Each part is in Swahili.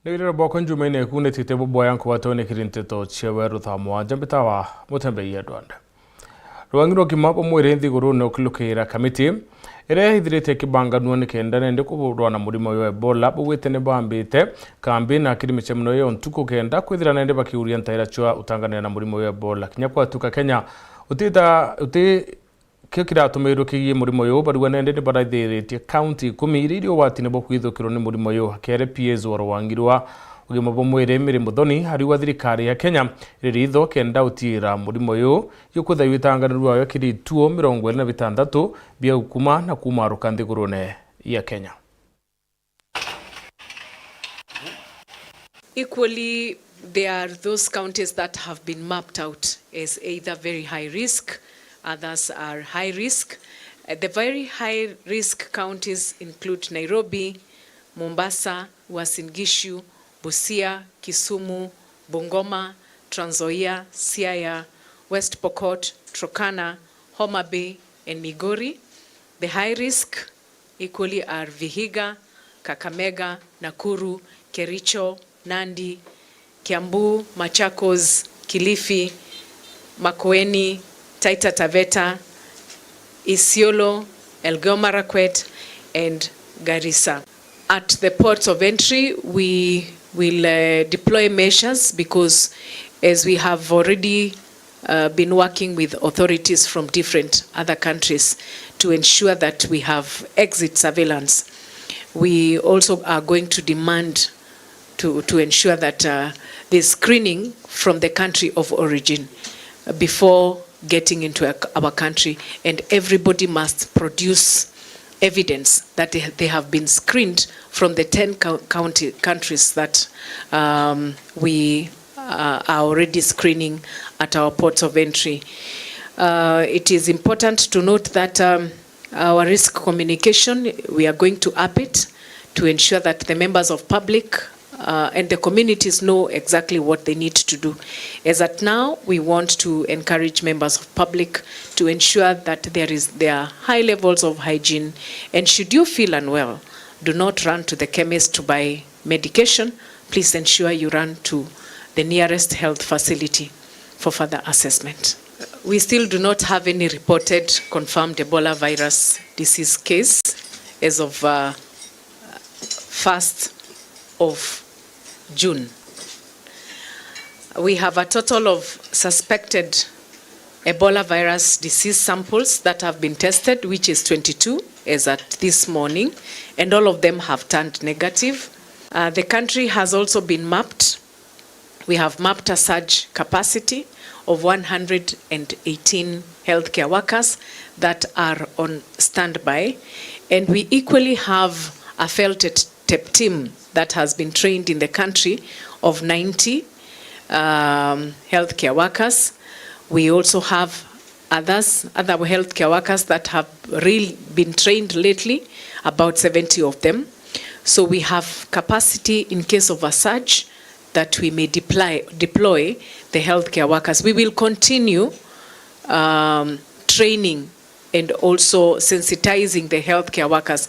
Nigirira boko njumaine kune titebo boyanko watone Nteto cia Weru Thaa Mugwanja bitawa MUTEMBEI Rwanda. Rwangiro kimapo mwirendi guru no kulukira kamiti ere hithirite kibanganu ni kenda nende kuburwa na murimo yo Ebola bugwite ne bambite kambi na kirimiche mno yo ntuko kenda kwithira nende bakiuria ntaira chwa utanganira na murimo yo Ebola kinyakwa tuka Kenya uti kikira tumiro kigie murimo yo barwa nende ne baraithiritie county kumiririo watine bo kwithukiro ni murimo yo kere PS warwangirwa ugima bomwere mirimo thoni hari wa thirikari ya Kenya riritho kenda utira murimo yo yukutha yitanganirwa yo kiri tuo 26 bia ukuma na kumaruka nthigurune ya Kenya. Equally, there are those counties that have been mapped out as either very high risk, others are high risk. The very high risk counties include Nairobi, Mombasa, Uasin Gishu, Busia, Kisumu, Bungoma, Trans Nzoia, Siaya, West Pokot, Turkana, Homa Bay, and Migori. The high risk equally are Vihiga, Kakamega, Nakuru, Kericho, Nandi, Kiambu, Machakos, Kilifi, Makueni, Taita Taveta, Isiolo, Elgeyo Marakwet, and Garissa. At the ports of entry, we will deploy measures because as we have already been working with authorities from different other countries to ensure that we have exit surveillance, we also are going to demand to ensure that there's screening from the country of origin before getting into our country, and everybody must produce evidence that they have been screened from the 10 countries that we are already screening at our ports of entry. It is important to note that our risk communication, we are going to up it to ensure that the members of public and the communities know exactly what they need to do. As at now, we want to encourage members of public to ensure that there are high levels of hygiene, and should you feel unwell, do not run to the chemist to buy medication. Please ensure you run to the nearest health facility for further assessment. We still do not have any reported confirmed Ebola virus disease case as of 1st of June. We have a total of suspected Ebola virus disease samples that have been tested, which is 22 as at this morning, and all of them have turned negative. The country has also been mapped. We have mapped a surge capacity of 118 healthcare workers that are on standby, and we equally have a felt-tip team that has been trained in the country of 90 healthcare workers. We also have other healthcare workers that have really been trained lately, about 70 of them. So we have capacity in case of a surge that we may deploy the healthcare workers. We will continue training and also sensitizing the healthcare workers.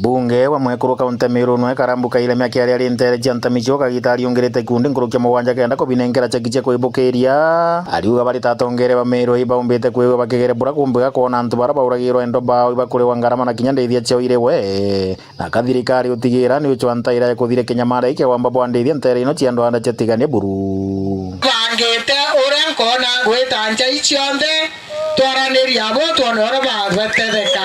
Bunge wa mwekuru kaunti Meru no karambuka ile myaka yari intelligence ntamicho kagitari ongerete kundi nkurukia mugwanja kenda ko binengera chekiche kwibukiria ariuga bari tatongere ba Meru ibaumbite kwiwe bakigere bura kumbuga kona antu bara bauragirwo endo bao ibakure wangarama na kinya ndeithia chao ire we na kathirikari utigira ni ucho antaira ya kuthire kinyamara ike wamba bwandeithia ntere ino chiando anda chetigane buru bangete oren kona gweta ncha ichionde twaraniria abo twanora batetheka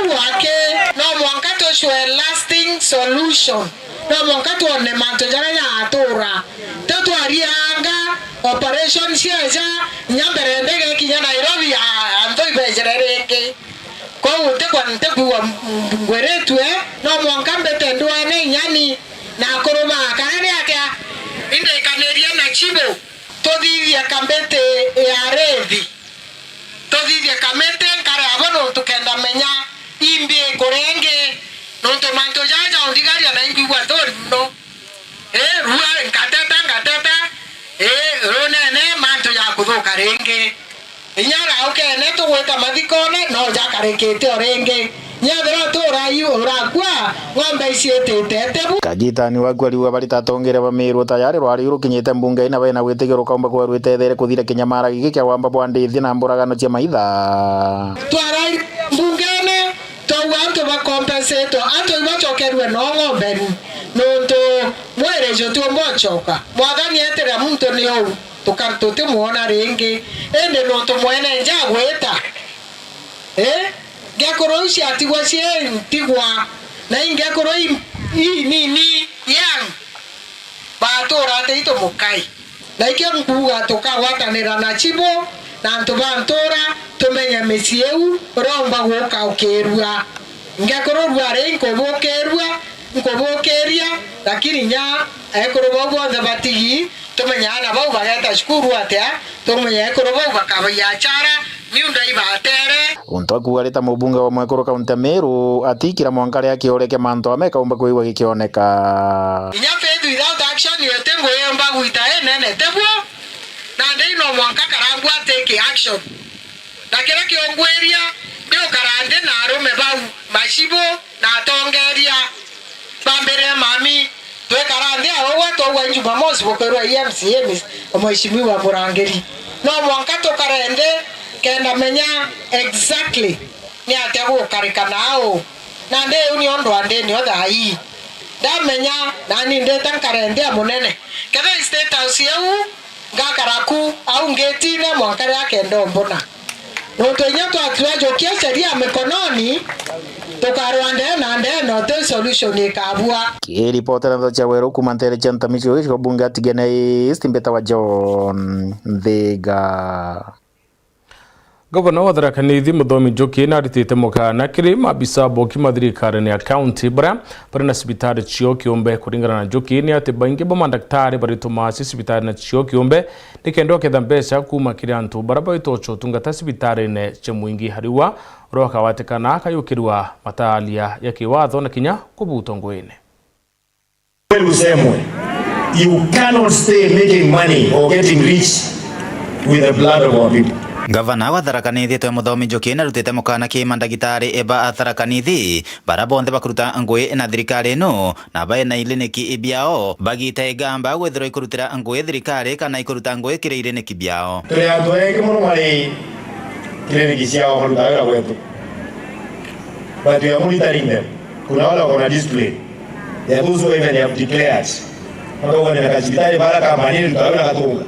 wake no mwangato shwe lasting solution no mwangato ne manto jana ya atura tatu arianga operation siaja nyambere ndege kinya Nairobi anto ibejereke kwa utekwa ntekwa Weru no mwankambe tendwa ne nyani na koroma kanani yake inde kaneria na chibo todhivya kambete ya revi todhivya kamete kare abono tukenda menya imbie korenge no to manto jaja ondigari na ingi watori no ruwa nkatata ronene manto ya kudoka renge inyara okene to weta madikone no jakarekete orenge nyadra to rayu rakwa ngombe isiete tetebu kagitani wakwariwa bari tatongere bamirwo tayari rwari rukinyite mbunge ina bena gwitigiro kaumba kwa rwetethere kuthire kinyamara giki kya wamba bwa ndithi na mburagano cia maitha twarai mbungene to wanto ba compensate ato ibachokerwe no ngombe nonto mwerejo tu mbochoka mwathani etere muntu ni o tukartote muona renge ende nonto mwene njagweta ngakoroishi atigwa cie ntigwa na ingakoroi nini yang batora te ito mukai na ikembuga tukawatanira na chibo na ntubantora tumenya mesieu romba goka okerua ngakororwa renko bokerua nkobokeria lakini nya ekorobo bonde batigi tumenya na bau bagata shukuru atia tumenya ekorobo bakabayachara miunda ibatere unto akuarita mubunge wa Mwekuru kaunti Meru atikira mwankare akioreke manto ameka umba kuiwa gikioneka inya fedu without action yetengo yemba guita nene tebwo na ndino mwanka karangwa take action na kira kiongweria ndio karande na arume bau mashibo na tongeria bambere mami twekarande aho watu wa Jumamosi bokerwa MCA mheshimiwa Murangeri no mwanka tokarende kenda menya exactly ni atego karika nao na nde uni ondo ande ni oda yi da menya na ni nde tankarende amunene kada state house yau ngakaraku au ngeti na mwankare akendo mbona noto nyato atwajo kia sheria mikononi tukarwande na nde no the solution ikabua ki reporter ndo cha Weru kumantere chanta micho ko bunga tigene istimbeta wa John Thega Governor wa Tharaka Nithi Muthomi Njuki na aritite mukana kiri mabisa boki mathirikari ya county bara na sibitari cio kiumbe kuringana na Njuki ni ati baingi bo mandaktari barituma sibitari na cio kiumbe nikendo ketha mbeca kuma kiri antu bara baitocho tungata sibitari ne cia muingi hariwa roka watekana akayukirwa matalia ya kiwatho na kinya kubuto ngwene you cannot stay making money or getting rich with the blood of our people. Gavana wa Tharaka Nithi Twe Muthomi Njuki narutite mukana ki mandagitari eba Tharaka Nithi bara bonthe bakuruta ngui na thirikari no na baena iliniki ibiao bagite gamba gwethiro ikurutira ngui thirikari kana ikuruta ngui kireire ni kibiao tuli andu enge muno mari kiliniki ciao maruta wira gwetu but we are monitoring them kuna wala wana display they are those who even have declared wakaona na hospitali bara kama nini tutaweza katunga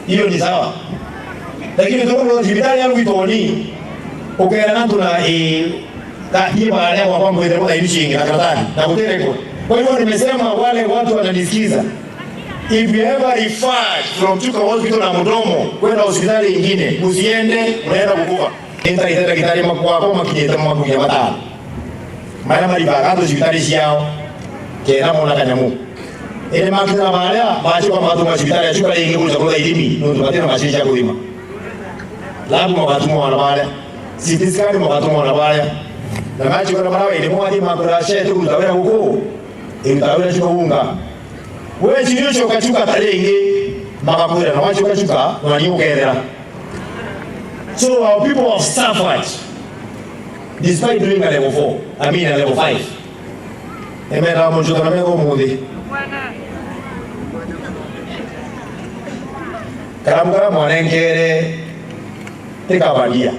hiyo ni sawa lakini ndio hospitali yangu itoni ukera nantu na hii baada ya kwamba ndio ndio ishingi na katani na kutereko. Kwa hivyo nimesema wale watu wananisikiza, if you ever referred from Chuka hospital na Mudomo kwenda hospitali nyingine usiende, unaenda kukufa. Entra itaenda kitali makwa kwa makinyeta makwa ya matano mara mali bagato hospitali yao kena mona kanyamu ile makina baada baadhi kwa watu wa hospitali ya Chuka yengi kuja kwa idimi ndio tunataka mashine ya kulima labu mwakatumu wanabaya sipisikari mwakatumu wanabaya na machi kwa marawe ili mwadi makurashe tu utawela huko utawela chuka unga wewe chiniyo choka chuka talenge makakwira na wachi kwa chuka unaniukedera. So our people have suffered despite doing a level 4 I mean a level 5 emera mchuka na mego mudi karamukara mwanengere tikabagia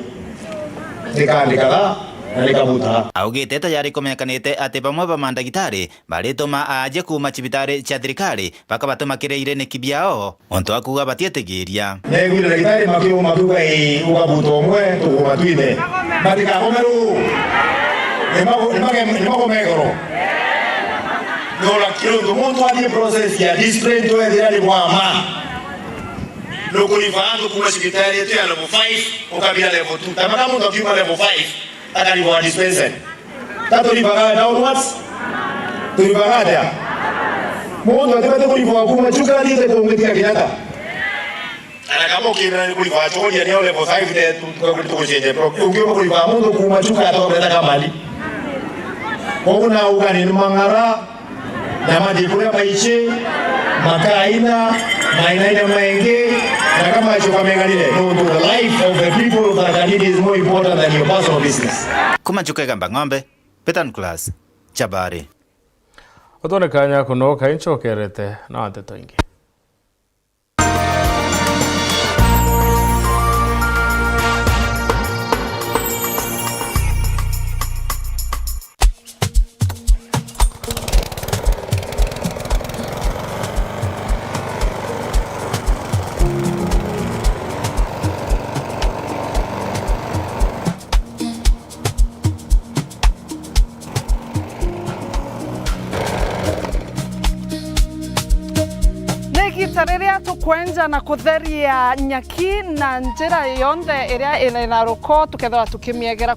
tikandikaga na likabuta augite tayari kumenyekanite ati bamwe ba mandagitari barituma aje kuma cibitari cia thirikari bakabatuma kireire ni kibiao onto akuga batietegiria negwire ndagitari makiu makuga ugabuto mwe tukumatwine batika komeru nimako megoro nola kilo muntu adi process ya display to edirali mwama loko livandu kuma hospitali yetu ya level 5 ukabila level 2 tamaka muntu akiuma level 5 akaliwa dispensary. Tato libaga downwards. Tulibaga dia. Mundu atapata kuliwa kuma chuka lite kumbetia kinyata. Ana kama ukina kuliwa choni ya level 5 de tukuchenje pro. Ukiwa kuliwa mundu kuma chuka atoka kama mali. Kuna ugani mangara na madikula maiche makaina maina maenge na kama choka mengalile. No, the life of the people of Tharaka is more important than your personal business. Kuma chuka gamba ng'ombe Petan class Chabari. Otone kanya kuno kainchokerete na Nteto ingi. Riria tukwenja na kutheria nyaki na njira yonde iria ina ruko tukethora tukimiegera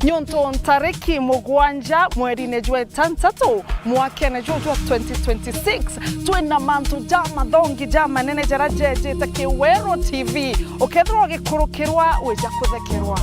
nyonto Ntariki Mugwanja mweri-ini jwa Nteto mwaka-ini jwa 2026 twina mantu jama thongi jama nene jara jejete ki Weru TV ukethora gikurukirwa wija kuthekerwa.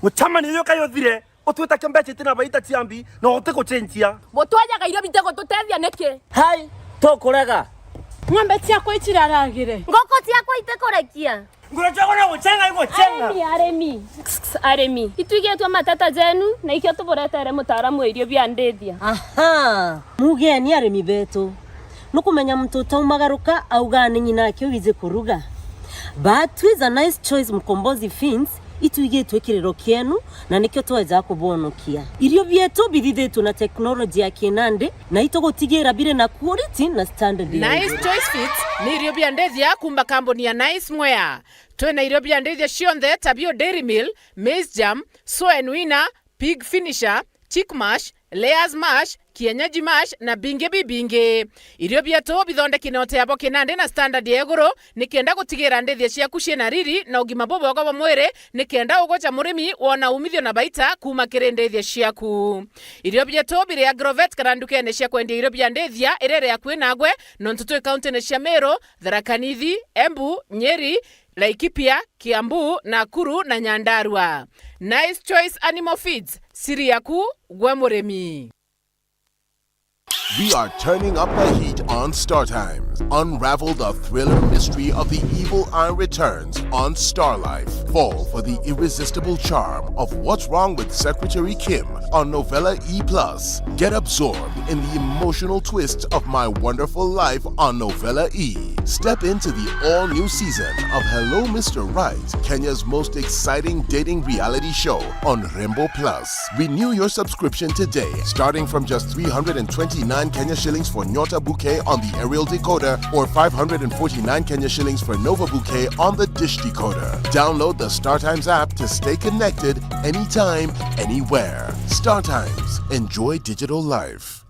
Mutamani yo kayo thire otwita kembeche tina baita chiambi no oteko chenjia mutwaja gairo bitego tutethia neke hai to kurega ng'ombe ciakwa itiraragire ngoko ciakwa itekorekia ngoro chako na guchenga iko chenga aremi itwigetwa matata jenu na ikio tuburetere mutaramu irio bia ndethia aha mugeni aremi betu nukumenya mtoto umagaruka augane nyina kyo wize kuruga but with a nice choice mkombozi fins ituigetwe kirero kienu na nikyo tweza kubonokia irio bietu bithithitu na teknolojia ya kinande na itogotigira bire na quality na standard. Nice choice fits ni irio bia ndethia kumba kambuni ya Nice Mwea twena irio bia ndethia cionthe tabio dairy meal, maize jam, soy winner, pig finisher, chick mash, layers mash, kienyeji mash na binge. Irio bietu bithondeki note yabo kinande na standard ya iguru nikienda gutigira ndethia ciaku ciena riri na ugima bobo kwa mwire nikienda ugocha murimi wona umithio na baita kuma kiri ndethia ciaku. Irio bietu bire agrovet kana ndukene cia kwendia irio bia ndethia irere ya kwinagwe no Nteto county ne cia Meru, Tharaka Nithi, Embu, Nyeri, Laikipia, Kiambu, Nakuru na Nyandarua. Nice choice animal feeds. Siri yaku gwe murimi. We are turning up the heat on Star Times. Unravel the thriller mystery of the evil eye returns on Star Life. Fall for the irresistible charm of What's Wrong with Secretary Kim on Novella E+. Get absorbed in the emotional twist of My Wonderful Life on Novella E. Step into the all-new season of Hello Mr. Right, Kenya's most exciting dating reality show on Rainbow Plus. Renew your subscription today, starting from just 329 Kenya shillings for Nyota Bouquet on the aerial decoder or 549 Kenya shillings for Nova Bouquet on the dish decoder. Download the StarTimes app to stay connected anytime, anywhere. StarTimes. Enjoy digital life.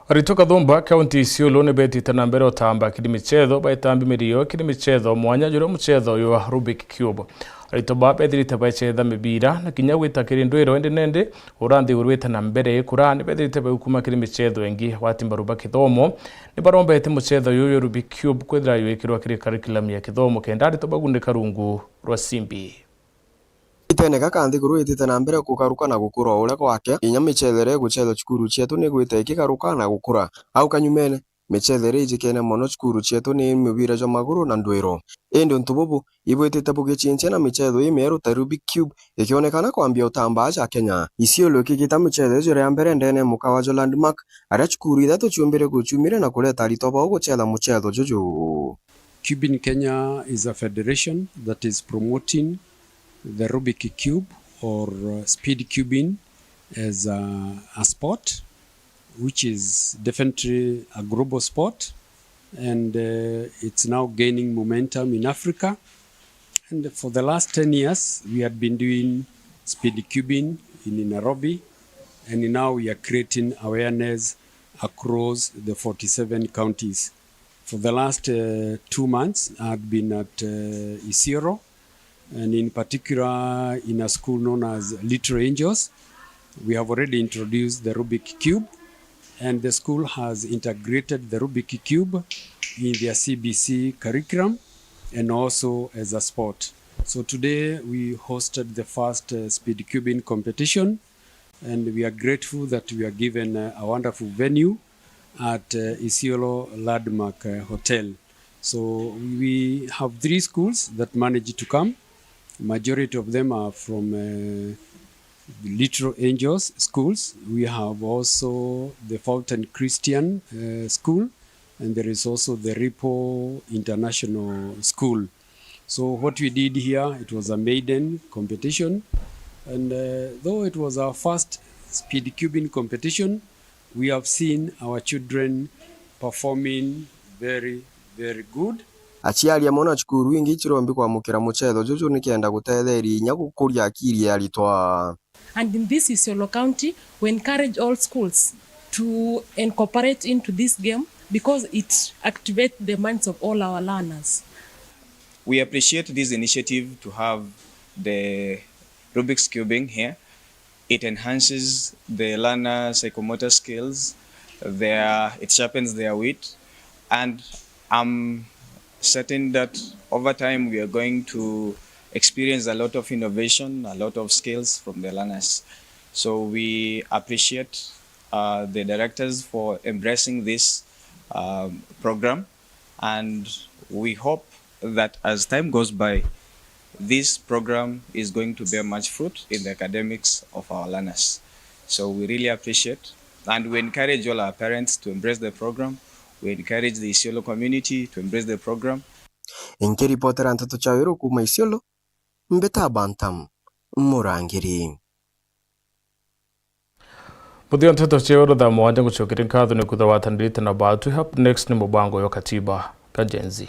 Aritoka thumba kaunti Isiolo ne betite na mbere otamba kiri michetho baitambi mirio kiri michetho mwanya jure mchetho yo Rubik Cube. Aritoba bethirite bachetha mibira na kinya gwita kiri ndwiro nende uranthi urwite na mbere kurani bethirite bakuma kiri michetho engi watimba ruba kithomo ni barombete mchetho yo Rubik Cube kwethira yo ikirwa kiri curriculum ya kithomo kenda aritoba gunde karungu rwa simbi. Iteneka kandi kuruitite na mbere kukaruka na gukura ule kwake inya michethere guchetho cukuru cietu ni gwite ikikaruka na gukura au kanyumene michethere ijikene mono cukuru cietu ni mibira jo maguru na ndwiro indi ntububu ibwitite bugichinche na michetho imeru ta Rubik Cube ikionekana kwambia utamba cha Kenya Isiolo kigita michetho jure ya mbere ndene mukawa jo landmark aria cukuru ithatu ciumbire guchumire na kuleta aritoba guchetha muchetho juju. Cube in Kenya is a federation that is promoting the Rubik Cube or speed cubing as a sport, which is definitely a global sport, and it's now gaining momentum in Africa. And for the last 10 years, we had been doing speed cubing in Nairobi, and now we are creating awareness across the 47 counties. For the last 2 months, I had been at Isiolo, and in particular in a school known as Little Angels. We have already introduced the Rubik Cube, and the school has integrated the Rubik Cube in their CBC curriculum and also as a sport. So today we hosted the first speed cubing competition, and we are grateful that we are given a wonderful venue at Isiolo Landmark Hotel. So we have 3 schools that managed to come. Majority of them are from Little Angels schools. We have also the Fountain Christian School, and there is also the Ripo International School. So what we did here, it was a maiden competition, and though it was our first speed cubing competition, we have seen our children performing very, very good. Aciaria mona cukuru ingi cirombi kwamukira muchetho juju nikienda gutetheria inya gukuria akiri ya ritwa. And in this Isiolo County, we encourage all schools to incorporate into this game because it activates the minds of all our learners. We appreciate this initiative to have the Rubik's Cubing here. It enhances the learner's psychomotor skills, it sharpens their wit, and I'm certain that over time we are going to experience a lot of innovation, a lot of skills from the learners. So we appreciate the directors for embracing this program, and we hope that as time goes by, this program is going to bear much fruit in the academics of our learners. So we really appreciate, and we encourage all our parents to embrace the program. We encourage the Isiolo community to embrace the program. Inki reporter Nteto cha Weru kuma Isiolo, mbeta bantam murangiri. Muthia Nteto cha Weru Thaa Mugwanja gucokera nkatho ni kutha watanirite na batu. Up next ni mubango yo katiba ka Gen Z.